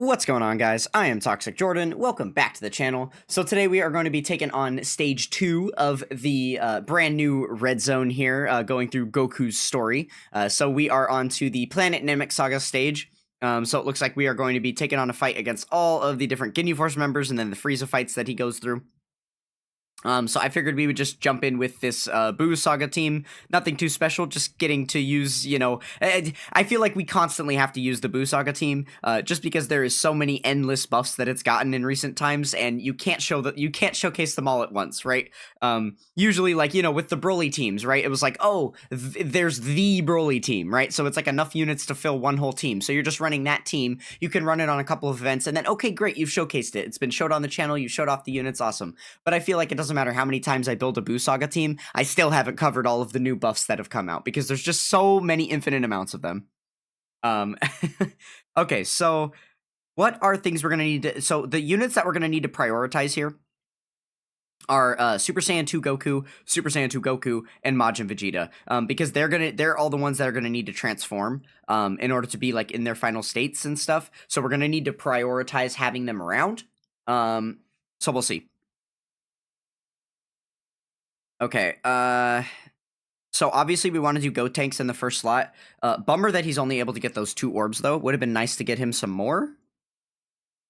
What's going on, guys? I am Toxic Jordan. Welcome back to the channel. So today we are going to be taking on stage 2 of the brand new Red Zone here, going through Goku's story. So we are on to the Planet Namek Saga stage. So it looks like we are going to be taking on a fight against all of the different Ginyu Force members and then the Frieza fights that he goes through. So I figured we would just jump in with this Buu Saga team. Nothing too special, just getting to use, I feel like we constantly have to use the Buu Saga team, just because there is so many endless buffs that it's gotten in recent times, and you can't showcase them all at once, right? Usually, like, with the Broly teams, right? It was like, oh, there's the Broly team, right? So it's like enough units to fill one whole team. So you're just running that team. You can run it on a couple of events, and then, okay, great, you've showcased it. It's been showed on the channel, you showed off the units, awesome. But I feel like it doesn't matter how many times I build a Buu Saga team, I still haven't covered all of the new buffs that have come out, because there's just so many infinite amounts of them. Okay, so what are things we're going to need to... So the units that we're going to need to prioritize here are Super Saiyan 2 Goku, Super Saiyan 2 Goku, and Majin Vegeta, because they're all the ones that are gonna need to transform in order to be like in their final states and stuff. So we're gonna need to prioritize having them around. So we'll see. Okay, so obviously we want to do Gotenks in the first slot. Bummer that he's only able to get those 2 orbs, though. Would have been nice to get him some more.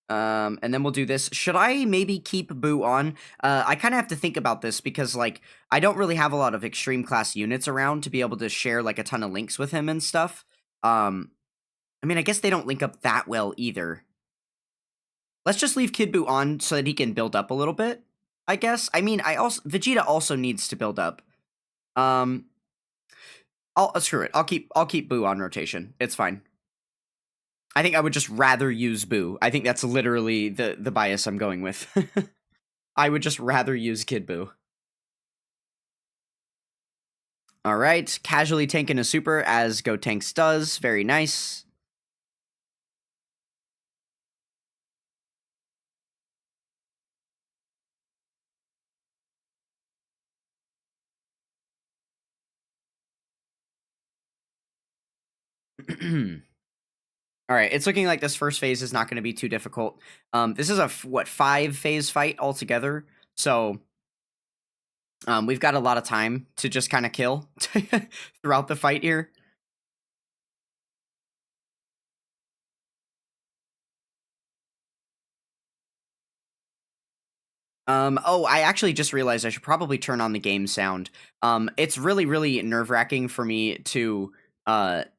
And then we'll do this. Should I maybe keep Buu on? I kind of have to think about this because, like, I don't really have a lot of extreme class units around to be able to share, like, a ton of links with him and stuff. I mean, I guess they don't link up that well either. Let's just leave Kid Buu on so that he can build up a little bit, I guess. I mean, Vegeta also needs to build up. Screw it. I'll keep Buu on rotation. It's fine. I think I would just rather use Buu. I think that's literally the bias I'm going with. I would just rather use Kid Buu. Alright, casually tanking a super as Gotenks does. Very nice. Alright, it's looking like this first phase is not going to be too difficult. This is a, 5-phase fight altogether, so we've got a lot of time to just kind of kill throughout the fight here. Oh, I actually just realized I should probably turn on the game sound. It's really, really nerve-wracking for me to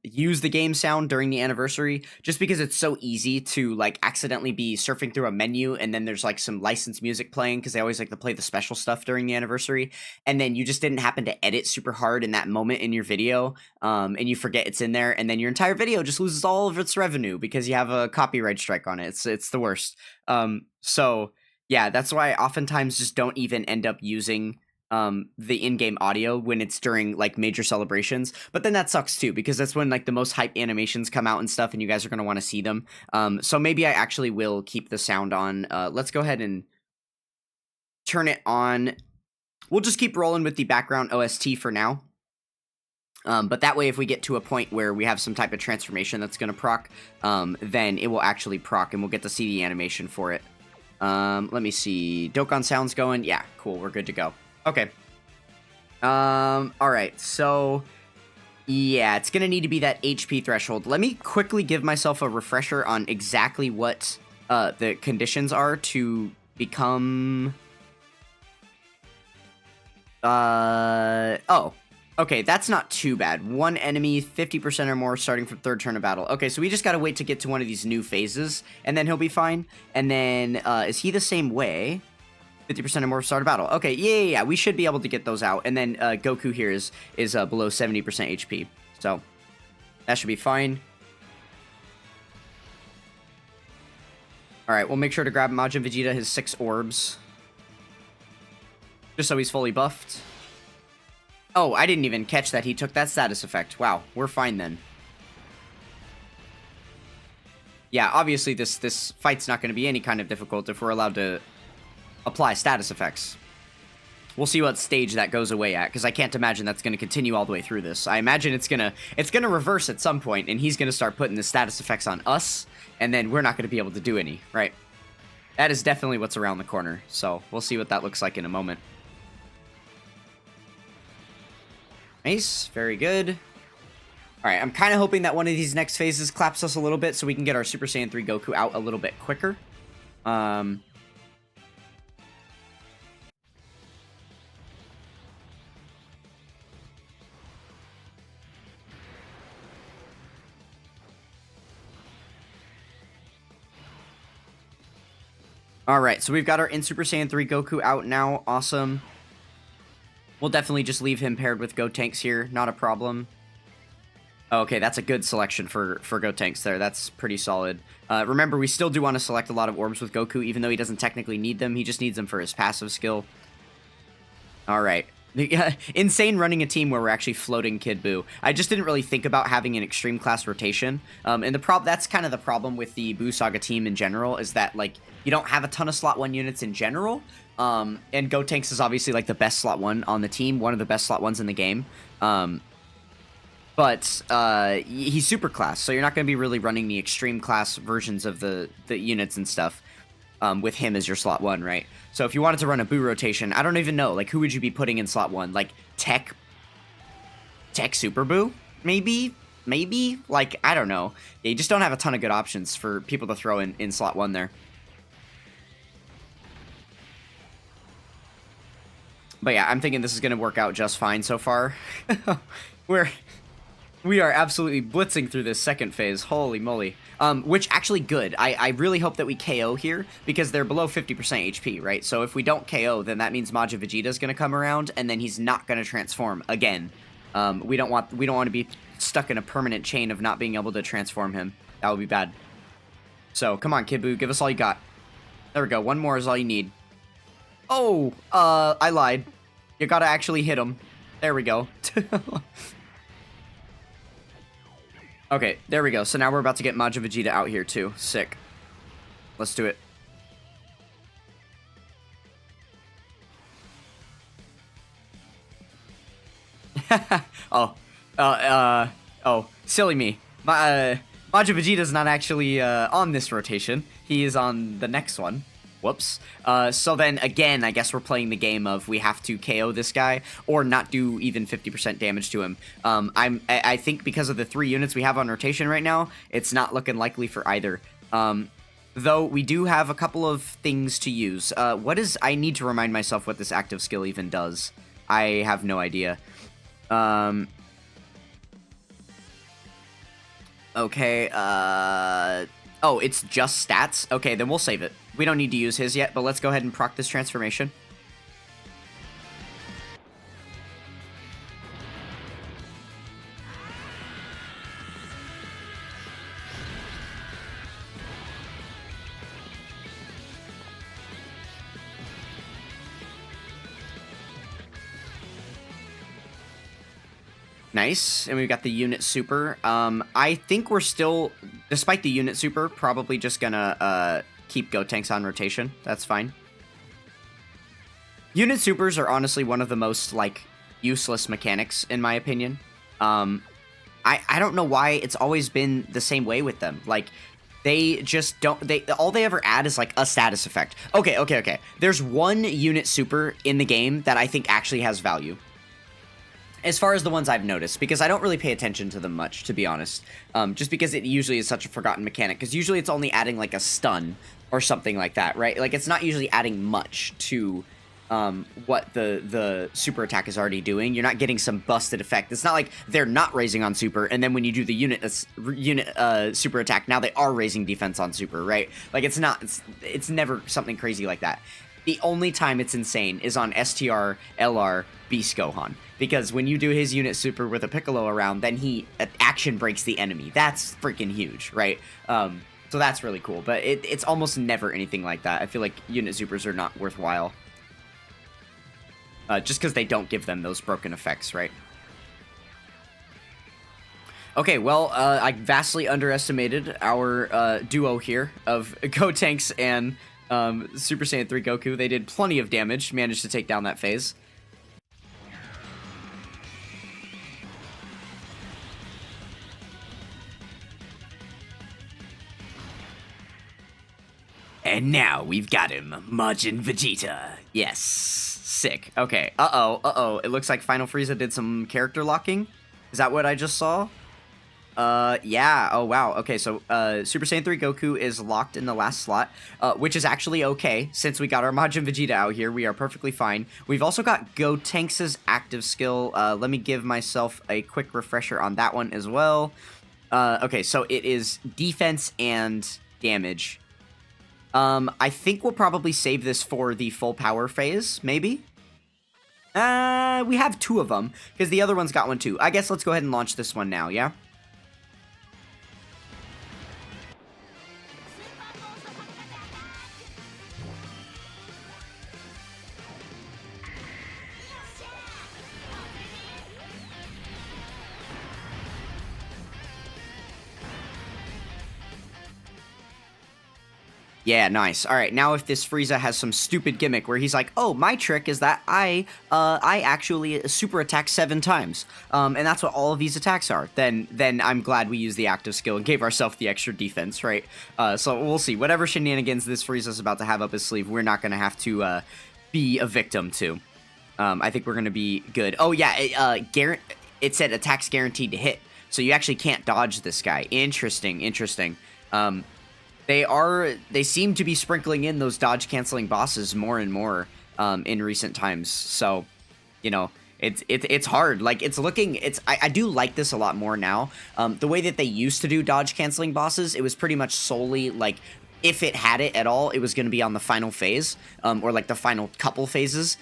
use the game sound during the anniversary, just because it's so easy to, like, accidentally be surfing through a menu and then there's, like, some licensed music playing, because they always like to play the special stuff during the anniversary, and then you just didn't happen to edit super hard in that moment in your video, and you forget it's in there, and then your entire video just loses all of its revenue because you have a copyright strike on it. It's the worst. So yeah, that's why I oftentimes just don't even end up using the in-game audio when it's during, like, major celebrations. But then that sucks too, because that's when, like, the most hype animations come out and stuff, and you guys are going to want to see them. So maybe I actually will keep the sound on. Let's go ahead and turn it on. We'll just keep rolling with the background OST for now. But that way, if we get to a point where we have some type of transformation that's going to proc, then it will actually proc, and we'll get to see the animation for it. Let me see. Dokkan sound's going. Yeah, cool. We're good to go. Okay. Alright. So, yeah, it's gonna need to be that HP threshold. Let me quickly give myself a refresher on exactly what, the conditions are to become... Oh. Okay, that's not too bad. 1 enemy, 50% or more, starting from 3rd turn of battle. Okay, so we just gotta wait to get to one of these new phases, and then he'll be fine. And then, is he the same way? 50% or more, start a battle. Okay, yeah, we should be able to get those out. And then, Goku here is below 70% HP. So, that should be fine. Alright, we'll make sure to grab Majin Vegeta his 6 orbs. Just so he's fully buffed. Oh, I didn't even catch that he took that status effect. Wow, we're fine then. Yeah, obviously this fight's not going to be any kind of difficult if we're allowed to apply status effects. We'll see what stage that goes away at, because I can't imagine that's going to continue all the way through this. I imagine it's gonna reverse at some point, and he's gonna start putting the status effects on us, and then we're not gonna be able to do any, right? That is definitely what's around the corner, so we'll see what that looks like in a moment. Nice, very good. Alright, I'm kind of hoping that one of these next phases claps us a little bit so we can get our Super Saiyan 3 Goku out a little bit quicker. Alright, so we've got our in Super Saiyan 3 Goku out now. Awesome. We'll definitely just leave him paired with Gotenks here. Not a problem. Okay, that's a good selection for Gotenks there. That's pretty solid. Remember, we still do want to select a lot of orbs with Goku, even though he doesn't technically need them. He just needs them for his passive skill. Alright. Insane running a team where we're actually floating Kid Buu. I just didn't really think about having an extreme class rotation. And that's kind of the problem with the Buu Saga team in general, is that, like, you don't have a ton of slot 1 units in general. And Gotenks is obviously, like, the best slot 1 on the team, one of the best slot 1s in the game. But he's super class, so you're not going to be really running the extreme class versions of the units and stuff with him as your slot 1, right? So if you wanted to run a Buu rotation, I don't even know, like, who would you be putting in slot 1? Like, Tech Super Buu? Maybe? Like, I don't know. Yeah, you just don't have a ton of good options for people to throw in slot 1 there. But yeah, I'm thinking this is going to work out just fine so far. We are absolutely blitzing through this second phase. Holy moly. Which, actually good. I really hope that we KO here, because they're below 50% HP, right? So if we don't KO, then that means Majin Vegeta's going to come around, and then he's not going to transform again. We don't want to be stuck in a permanent chain of not being able to transform him. That would be bad. So, come on, Kid Buu, give us all you got. There we go. One more is all you need. Oh, I lied. You gotta actually hit him. There we go. Okay, there we go. So now we're about to get Majin Vegeta out here too. Sick. Let's do it. Oh, silly me. Majin Vegeta's not actually on this rotation. He is on the next one. Whoops. So then, again, I guess we're playing the game of we have to KO this guy or not do even 50% damage to him. I think because of the 3 units we have on rotation right now, it's not looking likely for either. Though we do have a couple of things to use. I need to remind myself what this active skill even does. I have no idea. Okay, oh, it's just stats? Okay, then we'll save it. We don't need to use his yet, but let's go ahead and proc this transformation. Nice, and we've got the unit super. I think we're still, despite the unit super, probably just gonna keep Gotenks on rotation. That's fine. Unit supers are honestly one of the most, like, useless mechanics, in my opinion. I don't know why it's always been the same way with them. Like, they just don't, all they ever add is, like, a status effect. Okay. There's one unit super in the game that I think actually has value. As far as the ones I've noticed, because I don't really pay attention to them much, to be honest. Just because it usually is such a forgotten mechanic. Because usually it's only adding, like, a stun or something like that, right? Like, it's not usually adding much to what the super attack is already doing. You're not getting some busted effect. It's not like they're not raising on super, and then when you do the unit super attack, now they are raising defense on super, right? Like, it's never something crazy like that. The only time it's insane is on STR, LR, Beast Gohan. Because when you do his unit super with a Piccolo around, then he action breaks the enemy. That's freaking huge, right? So that's really cool. But it's almost never anything like that. I feel like unit supers are not worthwhile. Just because they don't give them those broken effects, right? Okay, well, I vastly underestimated our duo here of Gotenks and Super Saiyan 3 Goku. They did plenty of damage, managed to take down that phase. And now we've got him, Majin Vegeta. Yes, sick. Okay, uh-oh. It looks like Final Frieza did some character locking. Is that what I just saw? Yeah. Oh, wow. Okay, so, Super Saiyan 3 Goku is locked in the last slot, which is actually okay. Since we got our Majin Vegeta out here, we are perfectly fine. We've also got Gotenks' active skill. Let me give myself a quick refresher on that one as well. Okay, so it is defense and damage. I think we'll probably save this for the full power phase, maybe? We have 2 of them, because the other one's got one too. I guess let's go ahead and launch this one now, yeah? Yeah, nice. All right, now if this Frieza has some stupid gimmick where he's like, "Oh, my trick is that I actually super attack 7 times, and that's what all of these attacks are," then I'm glad we used the active skill and gave ourselves the extra defense, right? So we'll see. Whatever shenanigans this Frieza's about to have up his sleeve, we're not gonna have to be a victim to. I think we're gonna be good. Oh yeah, it said attacks guaranteed to hit, so you actually can't dodge this guy. Interesting. They seem to be sprinkling in those dodge canceling bosses more and more in recent times. So, you know, it's hard. Like I do like this a lot more now. The way that they used to do dodge canceling bosses, it was pretty much solely like if it had it at all, it was going to be on the final phase or like the final couple phases.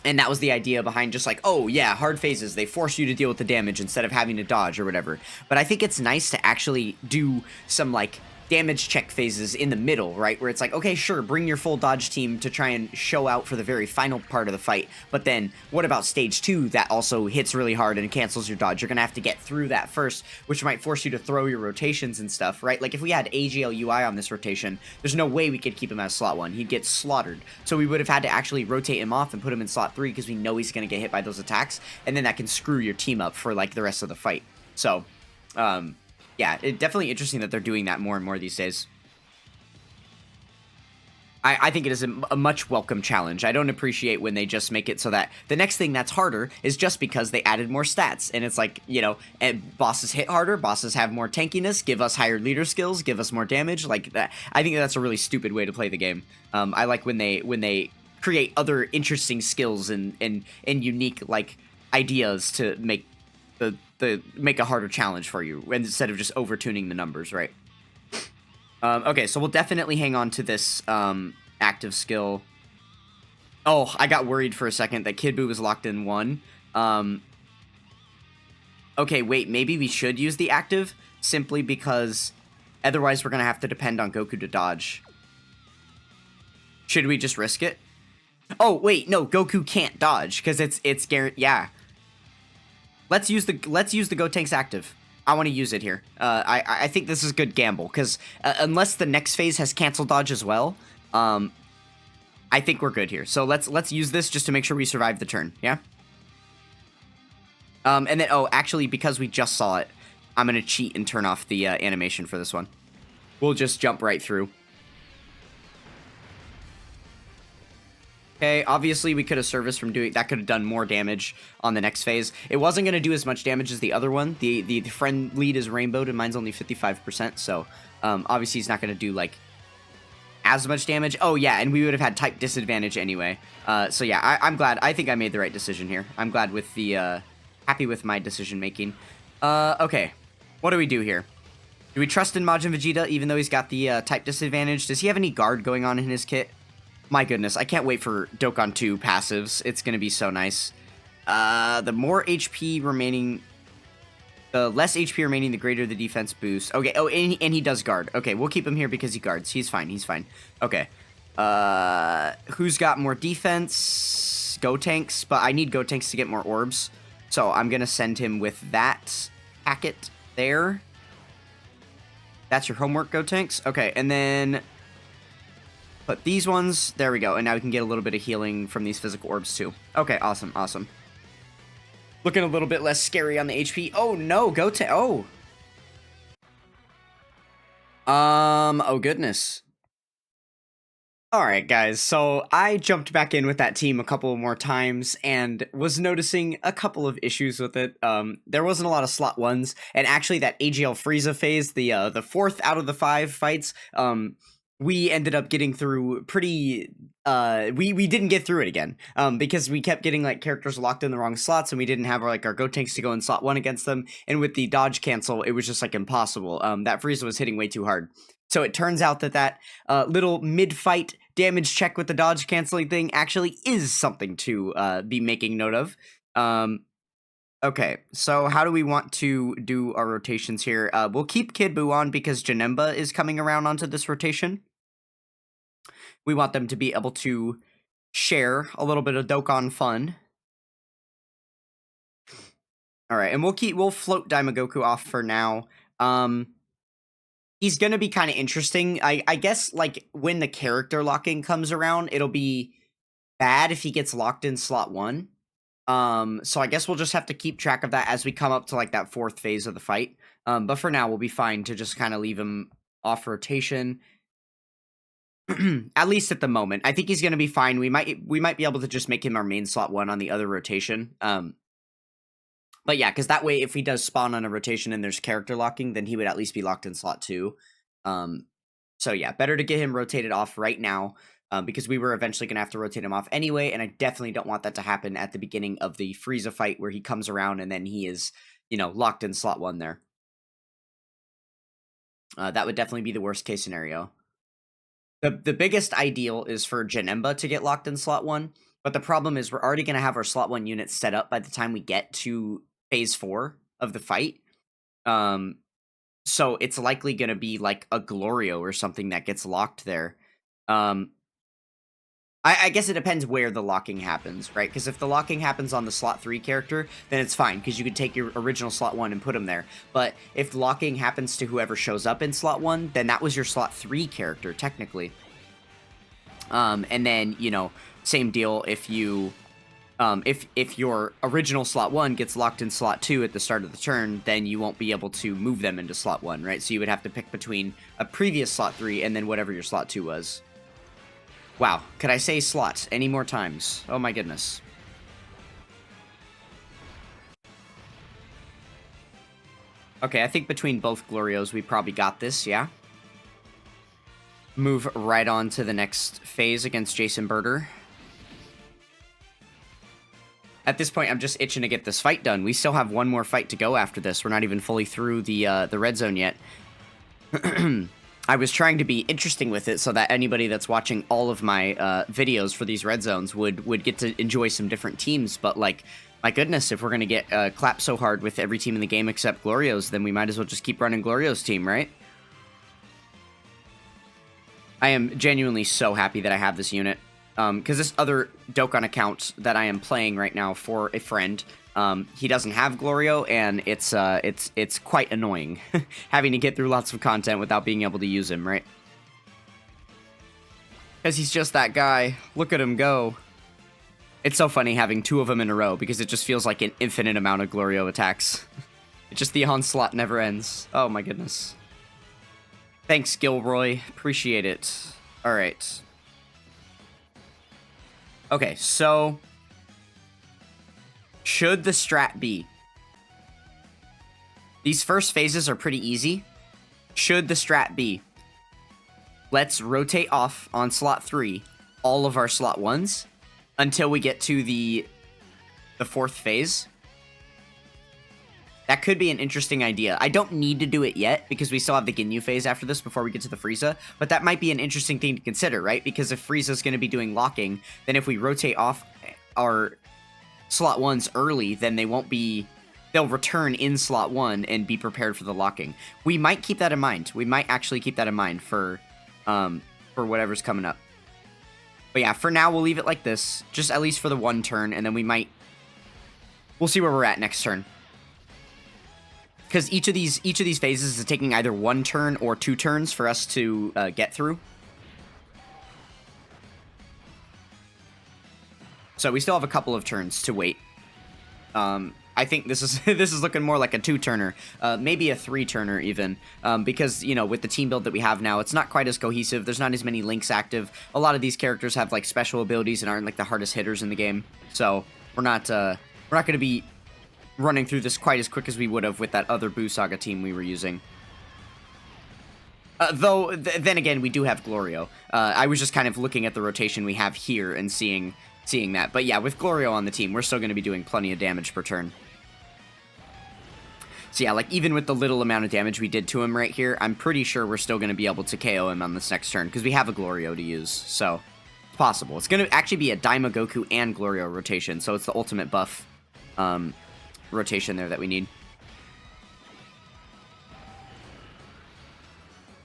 And that was the idea behind just like, oh yeah, hard phases, they force you to deal with the damage instead of having to dodge or whatever. But I think it's nice to actually do some like damage check phases in the middle, right? Where it's like, okay, sure, bring your full dodge team to try and show out for the very final part of the fight. But then what about stage 2 that also hits really hard and cancels your dodge? You're going to have to get through that first, which might force you to throw your rotations and stuff, right? Like if we had AGLUI on this rotation, there's no way we could keep him as slot 1. He'd get slaughtered. So we would have had to actually rotate him off and put him in slot 3 because we know he's going to get hit by those attacks. And then that can screw your team up for like the rest of the fight. So, yeah, it's definitely interesting that they're doing that more and more these days. I think it is a much welcome challenge. I don't appreciate when they just make it so that the next thing that's harder is just because they added more stats. And it's like, you know, bosses hit harder, bosses have more tankiness, give us higher leader skills, give us more damage. Like that. I think that's a really stupid way to play the game. I like when they create other interesting skills and unique like ideas to make make a harder challenge for you instead of just overtuning the numbers, right? Okay, so we'll definitely hang on to this active skill. Oh, I got worried for a second that Kid Buu was locked in 1. Okay, wait, maybe we should use the active simply because otherwise we're going to have to depend on Goku to dodge. Should we just risk it? Oh, wait, no, Goku can't dodge because it's guaranteed. Yeah. Let's use the Gotenks active. I want to use it here. I think this is a good gamble because unless the next phase has cancel dodge as well, I think we're good here. So let's use this just to make sure we survive the turn. Yeah. And then actually because we just saw it, I'm gonna cheat and turn off the animation for this one. We'll just jump right through. Okay, obviously we could have serviced from doing that, could have done more damage on the next phase. It wasn't going to do as much damage as the other one. The friend lead is rainbowed and mine's only 55%, so obviously he's not going to do like as much damage. Oh yeah, and we would have had type disadvantage anyway. So yeah, I'm glad. I think I made the right decision here. I'm glad with the happy with my decision making. Okay, what do we do here? Do we trust in Majin Vegeta even though he's got the type disadvantage? Does he have any guard going on in his kit? My goodness, I can't wait for Dokkan 2 passives. It's going to be so nice. The more HP remaining... The less HP remaining, the greater the defense boost. Okay, oh, and he does guard. Okay, we'll keep him here because he guards. He's fine, he's fine. Okay. Who's got more defense? Gotenks, but I need Gotenks to get more orbs. So I'm going to send him with that packet there. That's your homework, Gotenks. Okay, and then... Put these ones, there we go, and now we can get a little bit of healing from these physical orbs too. Okay, awesome, awesome. Looking a little bit less scary on the HP. Oh no, oh goodness. All right, guys. So I jumped back in with that team a couple more times and was noticing a couple of issues with it. There wasn't a lot of slot ones, and actually that AGL Frieza phase, the fourth out of the 5 fights, we ended up getting through pretty. We didn't get through it again. Because we kept getting like characters locked in the wrong slots, and we didn't have our Gotenks to go in slot 1 against them. And with the dodge cancel, it was just like impossible. That Frieza was hitting way too hard. So it turns out that little mid-fight damage check with the dodge canceling thing actually is something to be making note of. Okay, so how do we want to do our rotations here? We'll keep Kid Buu on because Janemba is coming around onto this rotation. We want them to be able to share a little bit of Dokkan fun. All right, and we'll float Daimogoku off for now. He's gonna be kind of interesting. I guess like when the character locking comes around, it'll be bad if he gets locked in slot 1. So I guess we'll just have to keep track of that as we come up to like that 4th phase of the fight. But for now, we'll be fine to just kind of leave him off rotation. At least at the moment. I think he's gonna be fine. We might be able to just make him our main slot 1 on the other rotation. But yeah, because that way, if he does spawn on a rotation and there's character locking, then he would at least be locked in slot 2. So yeah, better to get him rotated off right now, because we were eventually going to have to rotate him off anyway, and I definitely don't want that to happen at the beginning of the Frieza fight where he comes around and then he is, locked in slot 1 there. That would definitely be the worst case scenario. The biggest ideal is for Janemba to get locked in slot 1, but the problem is we're already going to have our slot 1 unit set up by the time we get to phase 4 of the fight. So it's likely going to be like a Glorio or something that gets locked there. I guess it depends where the locking happens, right? Because if the locking happens on the slot 3 character, then it's fine, because you could take your original slot 1 and put him there. But if locking happens to whoever shows up in slot 1, then that was your slot 3 character, technically. And then, same deal if you... if your original slot 1 gets locked in slot 2 at the start of the turn, then you won't be able to move them into slot 1, right? So you would have to pick between a previous slot 3 and then whatever your slot 2 was. Wow, could I say slot any more times? Oh my goodness. Okay, I think between both Glorios, we probably got this, yeah? Move right on to the next phase against Jason Birder. At this point, I'm just itching to get this fight done. We still have one more fight to go after this. We're not even fully through the red zone yet. I was trying to be interesting with it so that anybody that's watching all of my videos for these red zones would get to enjoy some different teams. But, like, my goodness, if we're going to get clapped so hard with every team in the game except Glorio's, then we might as well just keep running Glorio's team, right? I am genuinely so happy that I have this unit. Because this other Dokkan account that I am playing right now for a friend, he doesn't have Glorio, and it's quite annoying having to get through lots of content without being able to use him, right? Because he's just that guy. Look at him go. It's so funny having 2 of them in a row, because it just feels like an infinite amount of Glorio attacks. It's just the onslaught never ends. Oh my goodness. Thanks, Gilroy. Appreciate it. Alright. Okay, so... should the strat be? These first phases are pretty easy. Should the strat be? Let's rotate off on slot 3 all of our slot 1s until we get to the 4th phase. That could be an interesting idea. I don't need to do it yet, because we still have the Ginyu phase after this before we get to the Frieza, but that might be an interesting thing to consider, right? Because if Frieza's going to be doing locking, then if we rotate off our slot 1s early, then they won't be... they'll return in slot 1 and be prepared for the locking. We might keep that in mind. We might actually keep that in mind for whatever's coming up. But yeah, for now, we'll leave it like this, just at least for the 1 turn, and then we'll see where we're at next turn. Because each of these phases is taking either 1 turn or 2 turns for us to get through. So we still have a couple of turns to wait. I think this is this is looking more like a 2-turner, maybe a 3-turner even, because, you know, with the team build that we have now, it's not quite as cohesive. There's not as many links active. A lot of these characters have like special abilities and aren't like the hardest hitters in the game, so we're not going to be running through this quite as quick as we would have with that other Buu Saga team we were using. Though, then again, we do have Glorio. I was just kind of looking at the rotation we have here and seeing that. But yeah, with Glorio on the team, we're still going to be doing plenty of damage per turn. So yeah, like, even with the little amount of damage we did to him right here, I'm pretty sure we're still going to be able to KO him on this next turn, because we have a Glorio to use, so it's possible. It's going to actually be a Daima Goku and Glorio rotation, so it's the ultimate buff rotation there that we need.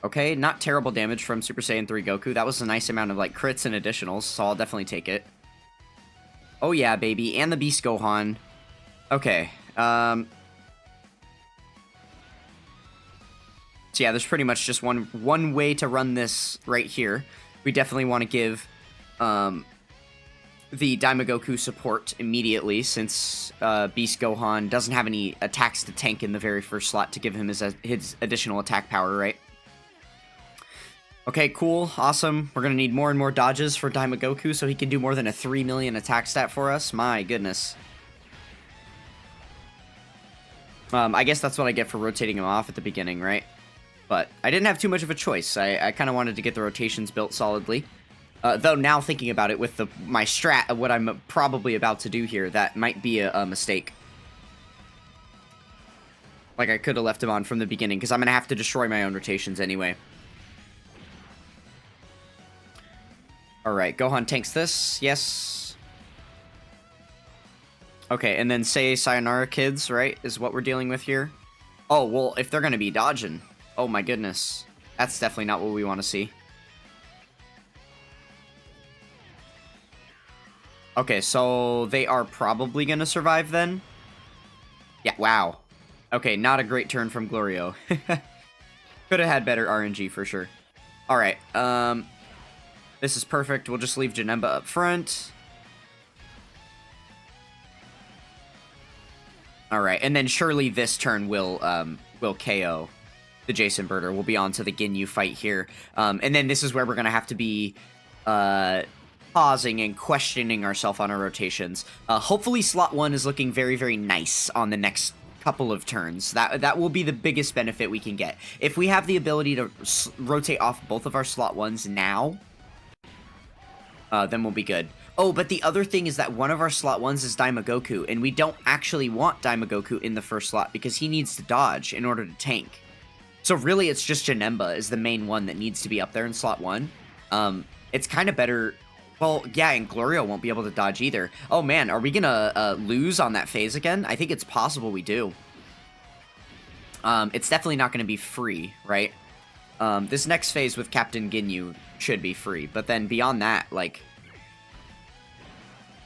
Okay, not terrible damage from Super Saiyan 3 Goku. That was a nice amount of, like, crits and additionals, so I'll definitely take it. Oh yeah, baby, and the Beast Gohan. Okay, so yeah, there's pretty much just one way to run this right here. We definitely want to give the Daima Goku support immediately, since Beast Gohan doesn't have any attacks to tank in the very first slot to give him his additional attack power, right? Okay, cool, awesome. We're gonna need more and more dodges for Daima Goku so he can do more than a 3 million attack stat for us. My goodness. I guess that's what I get for rotating him off at the beginning, right? But I didn't have too much of a choice. I kind of wanted to get the rotations built solidly. Though now thinking about it with my strat of what I'm probably about to do here, that might be a mistake. Like, I could have left him on from the beginning, because I'm gonna have to destroy my own rotations anyway. Alright, Gohan tanks this. Yes. Okay, and then say Sayonara Kids, right, is what we're dealing with here. Oh, well, if they're going to be dodging. Oh my goodness. That's definitely not what we want to see. Okay, so they are probably going to survive then. Yeah, wow. Okay, not a great turn from Glorio. Could have had better RNG for sure. Alright, this is perfect. We'll just leave Janemba up front. Alright, and then surely this turn will KO the Jason Birder. We'll be on to the Ginyu fight here. And then this is where we're going to have to be pausing and questioning ourselves on our rotations. Hopefully slot 1 is looking very, very nice on the next couple of turns. That will be the biggest benefit we can get. If we have the ability to rotate off both of our slot 1s now, then we'll be good. Oh, but the other thing is that one of our slot 1s is Daima Goku, and we don't actually want Daima Goku in the first slot because he needs to dodge in order to tank. So really, it's just Janemba is the main one that needs to be up there in slot 1. It's kind of better. Well, yeah, and Glorio won't be able to dodge either. Oh man, are we gonna lose on that phase again? I think it's possible we do. It's definitely not gonna be free, right? This next phase with Captain Ginyu should be free, but then beyond that, like,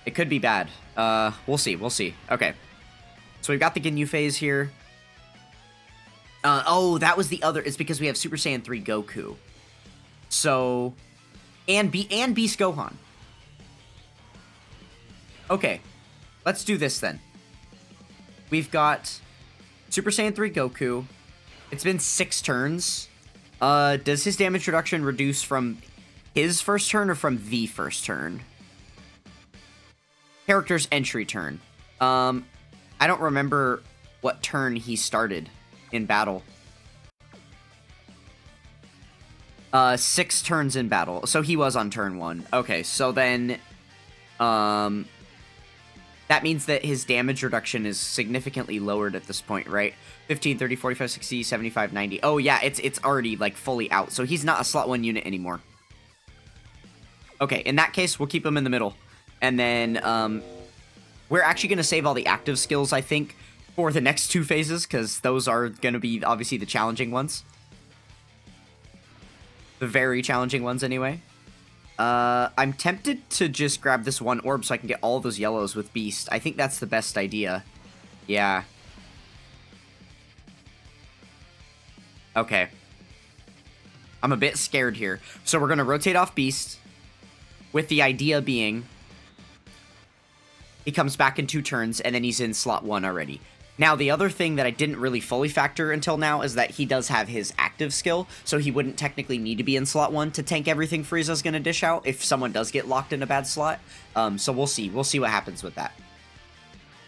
it could be bad. We'll see, we'll see. Okay. So we've got the Ginyu phase here. Oh, that was the other, it's because we have Super Saiyan 3 Goku. So, and Beast Gohan. Okay, let's do this then. We've got Super Saiyan 3 Goku. It's been 6 turns. Does his damage reduction reduce from his first turn or from the first turn? Character's entry turn. I don't remember what turn he started in battle. 6 turns in battle. So he was on turn 1. Okay, so then that means that his damage reduction is significantly lowered at this point, right? 15, 30, 45, 60, 75, 90. Oh yeah, it's already like fully out. So he's not a slot 1 unit anymore. Okay, in that case, we'll keep him in the middle. And then we're actually going to save all the active skills, I think, for the next 2 phases, because those are going to be obviously the challenging ones. The very challenging ones, anyway. I'm tempted to just grab this 1 orb so I can get all those yellows with Beast. I think that's the best idea. Yeah. Okay. I'm a bit scared here. So we're going to rotate off Beast, with the idea being He comes back in 2 turns, and then he's in slot 1 already. Now, the other thing that I didn't really fully factor until now is that he does have his active skill, so he wouldn't technically need to be in slot 1 to tank everything Frieza's going to dish out if someone does get locked in a bad slot. So we'll see. We'll see what happens with that.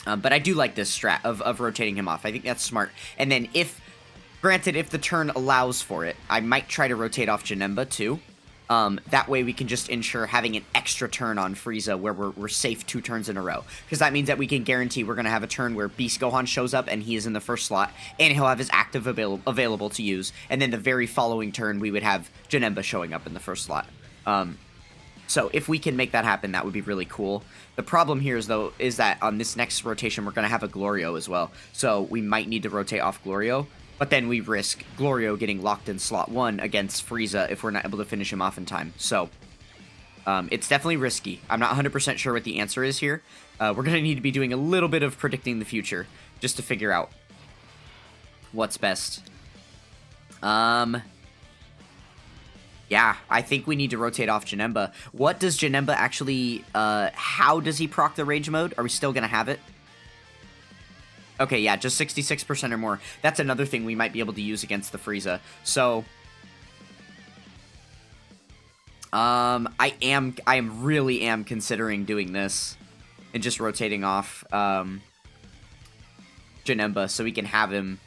But I do like this strat of rotating him off. I think that's smart. And then granted, if the turn allows for it, I might try to rotate off Janemba too. That way we can just ensure having an extra turn on Frieza where we're safe 2 turns in a row. Because that means that we can guarantee we're going to have a turn where Beast Gohan shows up and he is in the first slot, and he'll have his active available to use. And then the very following turn, we would have Janemba showing up in the first slot. So if we can make that happen, that would be really cool. The problem here is that on this next rotation, we're going to have a Glorio as well. So we might need to rotate off Glorio. But then we risk Glorio getting locked in slot 1 against Frieza if we're not able to finish him off in time. So, it's definitely risky. I'm not 100% sure what the answer is here. We're going to need to be doing a little bit of predicting the future just to figure out what's best. Yeah, I think we need to rotate off Janemba. What does Janemba actually, how does he proc the Rage Mode? Are we still going to have it? Okay, yeah, just 66% or more. That's another thing we might be able to use against the Frieza. So, I really am considering doing this and just rotating off Janemba so we can have him.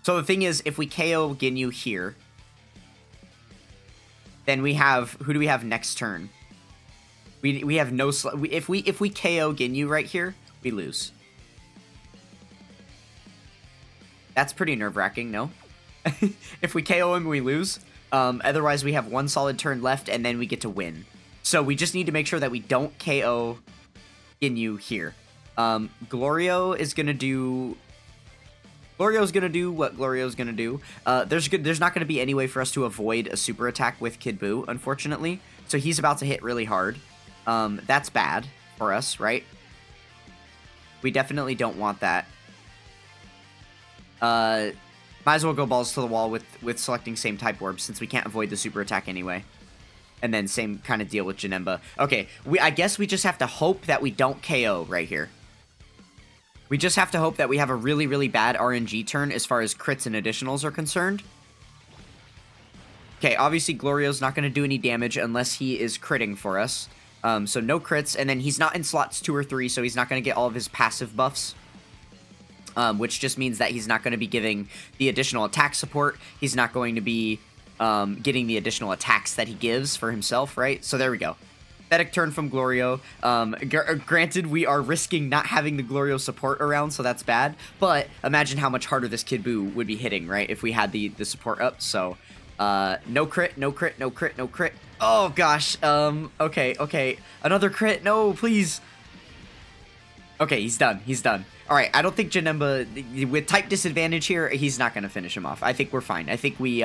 So the thing is, if we KO Ginyu here, then we have, who do we have next turn? We have no if we KO Ginyu right here, we lose. That's pretty nerve-wracking, no? If we KO him, we lose. Otherwise, we have 1 solid turn left, and then we get to win. So we just need to make sure that we don't KO Ginyu here. Glorio is going to do... Glorio's going to do what Glorio's going to do. There's not going to be any way for us to avoid a super attack with Kid Buu, unfortunately. So he's about to hit really hard. That's bad for us, right? We definitely don't want that. Might as well go balls to the wall with selecting same type orb since we can't avoid the super attack anyway. And then same kind of deal with Janemba. Okay, I guess we just have to hope that we don't KO right here. We just have to hope that we have a really, really bad RNG turn as far as crits and additionals are concerned. Okay, obviously Glorio's not going to do any damage unless he is critting for us. So no crits, and then he's not in slots 2 or 3, so he's not going to get all of his passive buffs. Which just means that he's not going to be giving the additional attack support. He's not going to be getting the additional attacks that he gives for himself, right? So there we go. Pathetic turn from Glorio. Granted, we are risking not having the Glorio support around, so that's bad. But imagine how much harder this Kid Buu would be hitting, right? If we had the support up. So no crit, no crit, no crit, no crit. Oh, gosh. Okay. Another crit. No, please. Okay, he's done. He's done. All right, I don't think Janemba, with type disadvantage here, he's not going to finish him off. I think we're fine. I think we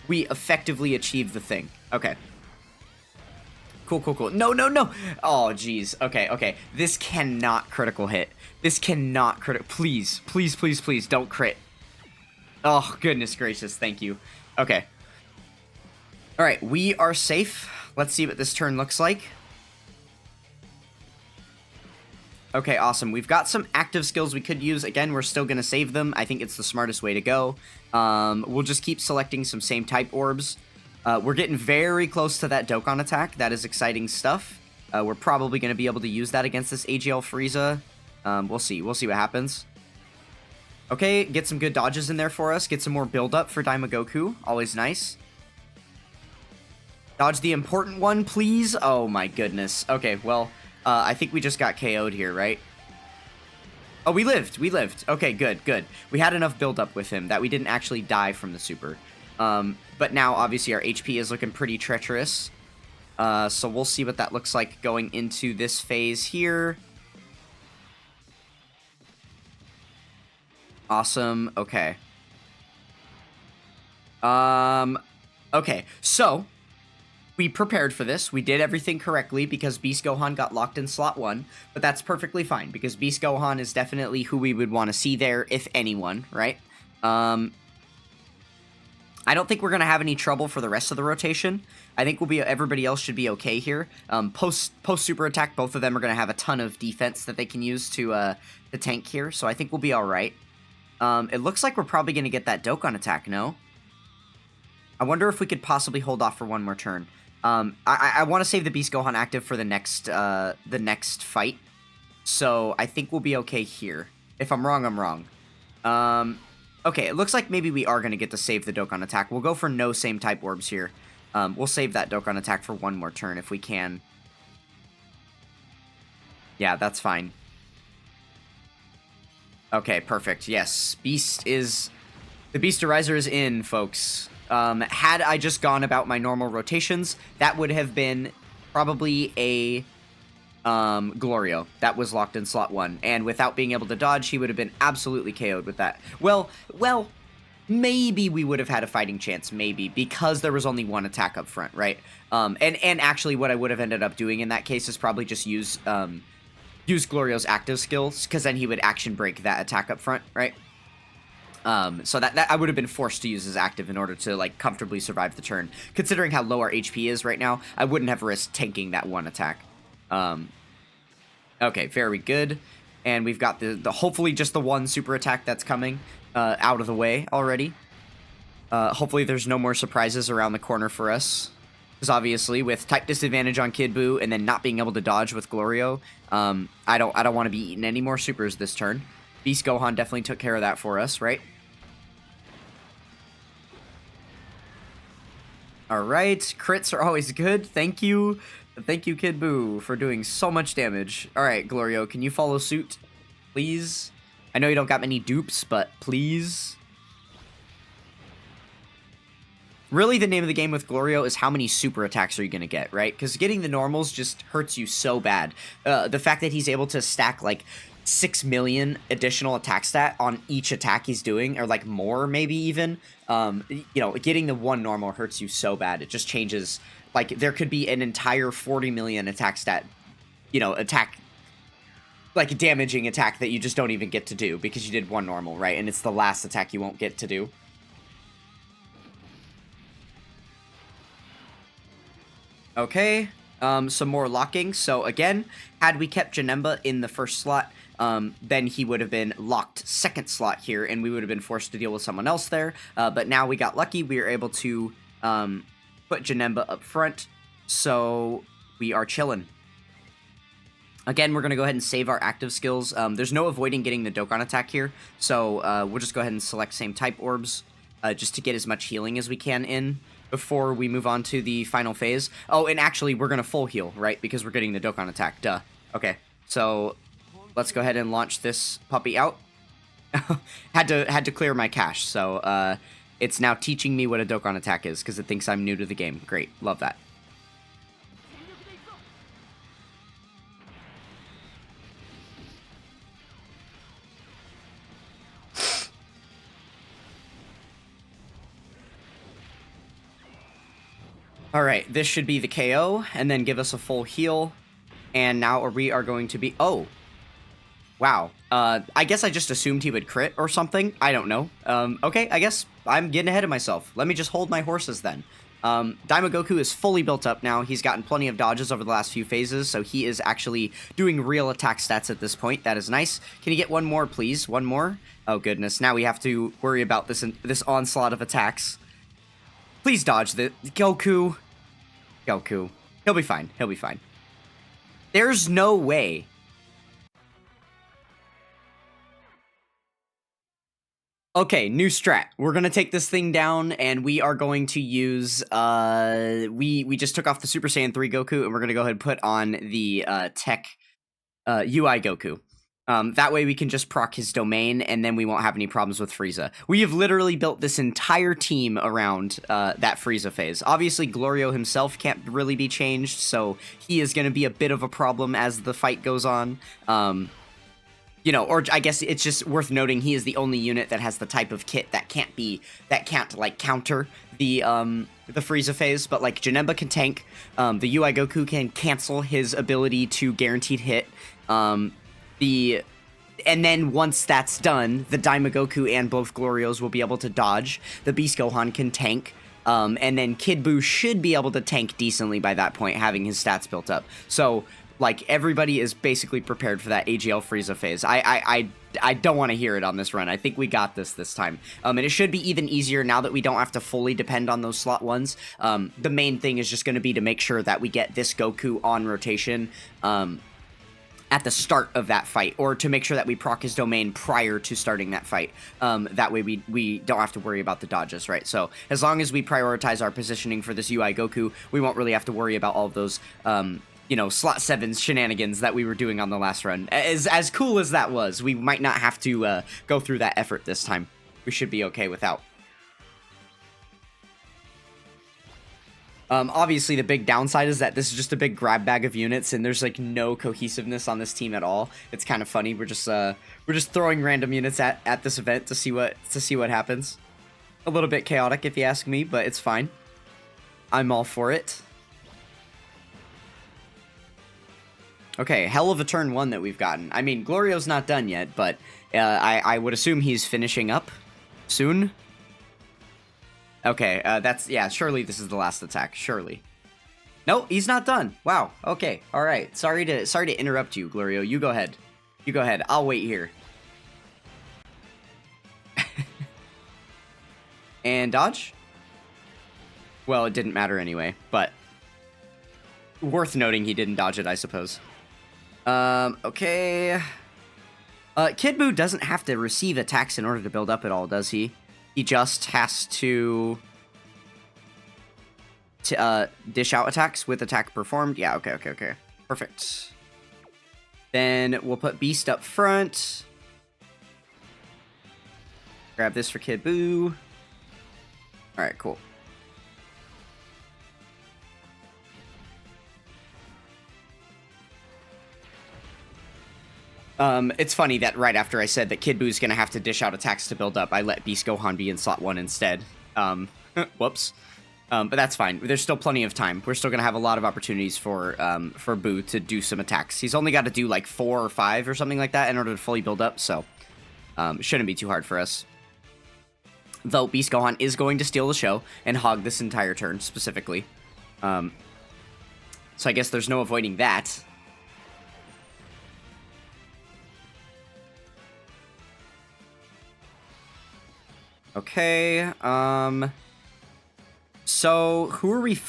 effectively achieved the thing. Okay. Cool. No. Oh, jeez. Okay. This cannot critical hit. This cannot critical. Please, don't crit. Oh, goodness gracious. Thank you. Okay. All right, we are safe. Let's see what this turn looks like. Okay, awesome. We've got some active skills we could use. Again, we're still going to save them. I think it's the smartest way to go. We'll just keep selecting some same type orbs. We're getting very close to that Dokkan attack. That is exciting stuff. We're probably going to be able to use that against this AGL Frieza. We'll see. We'll see what happens. Okay, get some good dodges in there for us. Get some more build-up for Daima Goku. Always nice. Dodge the important one, please. Oh, my goodness. Okay, well... I think we just got KO'd here, right? Oh, we lived. Okay, good. We had enough build-up with him that we didn't actually die from the super. But now, obviously, our HP is looking pretty treacherous. So we'll see what that looks like going into this phase here. Awesome. Okay. Okay, so... we prepared for this. We did everything correctly because Beast Gohan got locked in slot 1, but that's perfectly fine because Beast Gohan is definitely who we would want to see there, if anyone, right? I don't think we're going to have any trouble for the rest of the rotation. I think everybody else should be okay here. Post super attack, both of them are going to have a ton of defense that they can use to tank here, so I think we'll be all right. It looks like we're probably going to get that Dokkan attack, no? I wonder if we could possibly hold off for one more turn. I want to save the Beast Gohan active for the next fight, so I think we'll be okay here. If I'm wrong, I'm wrong. Okay, it looks like maybe we are going to get to save the Dokkan attack. We'll go for no same type orbs here. We'll save that Dokkan attack for one more turn if we can. Yeah, that's fine. Okay, perfect. Yes, the Beast Ariser is in, folks. Had I just gone about my normal rotations, that would have been probably a Glorio. That was locked in slot 1, and without being able to dodge, he would have been absolutely KO'd with that. Well, maybe we would have had a fighting chance, maybe, because there was only one attack up front, right? And actually what I would have ended up doing in that case is probably just use Glorio's active skills, because then he would action break that attack up front, right? So that I would have been forced to use his active in order to, like, comfortably survive the turn. Considering how low our HP is right now, I wouldn't have risked tanking that one attack. Okay, very good. And we've got the hopefully just the one super attack that's coming out of the way already. Hopefully there's no more surprises around the corner for us. Because obviously, with type disadvantage on Kid Buu and then not being able to dodge with Glorio, I don't want to be eating any more supers this turn. Beast Gohan definitely took care of that for us, right? Alright, crits are always good. Thank you. Thank you, Kid Buu, for doing so much damage. Alright, Glorio, can you follow suit, please? I know you don't got many dupes, but please. Really, the name of the game with Glorio is how many super attacks are you going to get, right? Because getting the normals just hurts you so bad. The fact that he's able to stack, like, 6 million additional attack stat on each attack he's doing, or, like, more, maybe even, you know, getting the one normal hurts you so bad. It just changes, like, there could be an entire 40 million attack stat, you know, like, damaging attack that you just don't even get to do because you did one normal, right? And it's the last attack you won't get to do. Okay, some more locking. So again, had we kept Janemba in the first slot, then he would have been locked second slot here, and we would have been forced to deal with someone else there. But now we got lucky. We were able to put Janemba up front, so we are chilling. Again, we're going to go ahead and save our active skills. There's no avoiding getting the Dokkan attack here, so we'll just go ahead and select same type orbs just to get as much healing as we can in before we move on to the final phase. Oh, and actually, we're going to full heal, right? Because we're getting the Dokkan attack. Duh. Okay, so let's go ahead and launch this puppy out. had to clear my cache, so it's now teaching me what a Dokkan attack is because it thinks I'm new to the game. Great, love that. Alright, this should be the KO, and then give us a full heal. And now we are going to be... Oh! Wow. I guess I just assumed he would crit or something. I don't know. Okay, I guess I'm getting ahead of myself. Let me just hold my horses then. Daima Goku is fully built up now. He's gotten plenty of dodges over the last few phases, so he is actually doing real attack stats at this point. That is nice. Can you get one more, please? One more? Oh, goodness. Now we have to worry about this onslaught of attacks. Please dodge the Goku. Goku. He'll be fine. He'll be fine. There's no way. Okay, new strat. We're gonna take this thing down, and we are going to use, we just took off the Super Saiyan 3 Goku, and we're gonna go ahead and put on the, Tech, UI Goku. That way we can just proc his domain, and then we won't have any problems with Frieza. We have literally built this entire team around that Frieza phase. Obviously, Glorio himself can't really be changed, so he is going to be a bit of a problem as the fight goes on. You know, or I guess it's just worth noting he is the only unit that has the type of kit that can't like counter the Frieza phase, but like Janemba can tank, the UI Goku can cancel his ability to guaranteed hit, and then once that's done, the Daima Goku and both Glorios will be able to dodge. The Beast Gohan can tank. And then Kid Buu should be able to tank decently by that point, having his stats built up. So, like, everybody is basically prepared for that AGL Frieza phase. I don't want to hear it on this run. I think we got this time. And it should be even easier now that we don't have to fully depend on those slot ones. The main thing is just going to be to make sure that we get this Goku on rotation at the start of that fight, or to make sure that we proc his domain prior to starting that fight. That way we don't have to worry about the dodges, right? So as long as we prioritize our positioning for this UI Goku, we won't really have to worry about all of those, you know, slot 7 shenanigans that we were doing on the last run. As cool as that was, we might not have to go through that effort this time. We should be okay without. Obviously, the big downside is that this is just a big grab bag of units, and there's like no cohesiveness on this team at all. It's kind of funny. We're just throwing random units at this event to see what happens. A little bit chaotic, if you ask me, but it's fine. I'm all for it. Okay, hell of a turn 1 that we've gotten. I mean, Glorio's not done yet, but I would assume he's finishing up soon. Okay, yeah, surely this is the last attack, surely. No, he's not done. Wow, okay, alright. Sorry to interrupt you, Glorio. You go ahead. You go ahead. I'll wait here. And dodge? Well, it didn't matter anyway, but worth noting he didn't dodge it, I suppose. Okay. Kid Buu doesn't have to receive attacks in order to build up at all, does he? He just has to dish out attacks with attack performed. Yeah, okay. Perfect. Then we'll put Beast up front. Grab this for Kid Buu. Alright, cool. It's funny that right after I said that Kid Buu's gonna have to dish out attacks to build up, I let Beast Gohan be in slot 1 instead. Whoops. But that's fine. There's still plenty of time. We're still gonna have a lot of opportunities for Buu to do some attacks. He's only got to do like 4 or 5 or something like that in order to fully build up, so it shouldn't be too hard for us. Though Beast Gohan is going to steal the show and hog this entire turn, specifically. So I guess there's no avoiding that. Okay, so who are we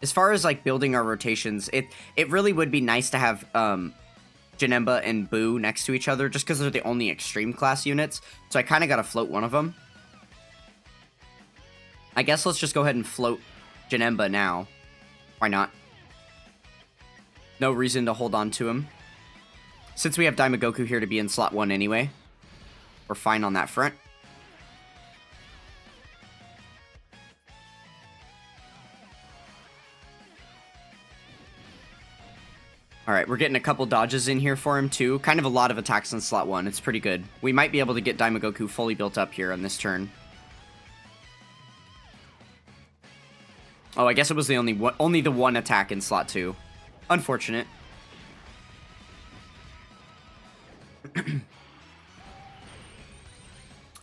as far as like building our rotations, it really would be nice to have Janemba and Buu next to each other, just because they're the only extreme class units, so I kind of gotta float one of them. I guess let's just go ahead and float Janemba now. Why not? No reason to hold on to him. Since we have Daimagoku here to be in slot 1 anyway, we're fine on that front. Alright, we're getting a couple dodges in here for him too. Kind of a lot of attacks in slot 1. It's pretty good. We might be able to get Daimagoku fully built up here on this turn. Oh, I guess it was the only the one attack in slot 2. Unfortunate.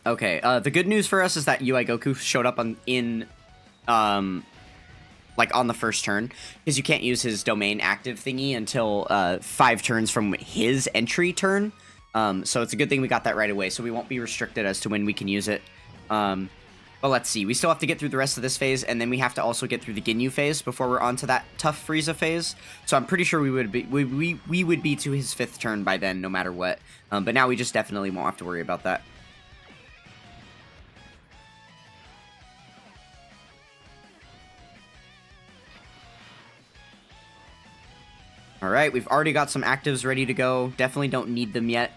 Okay, the good news for us is that UI Goku showed up like on the first turn, because you can't use his domain active thingy until 5 turns from his entry turn. So it's a good thing we got that right away, so we won't be restricted as to when we can use it. But let's see, we still have to get through the rest of this phase, and then we have to also get through the Ginyu phase before we're on to that tough Frieza phase. So I'm pretty sure we would be to his 5th turn by then, no matter what. But now we just definitely won't have to worry about that. Alright, we've already got some actives ready to go. Definitely don't need them yet.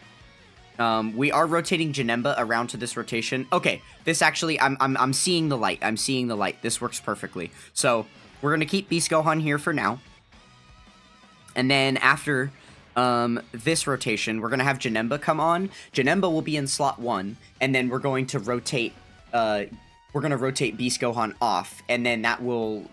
We are rotating Janemba around to this rotation. Okay, this actually, I'm seeing the light. I'm seeing the light. This works perfectly. So, we're going to keep Beast Gohan here for now. And then after this rotation, we're going to have Janemba come on. Janemba will be in slot 1, and then we're going to rotate, Beast Gohan off, and then that will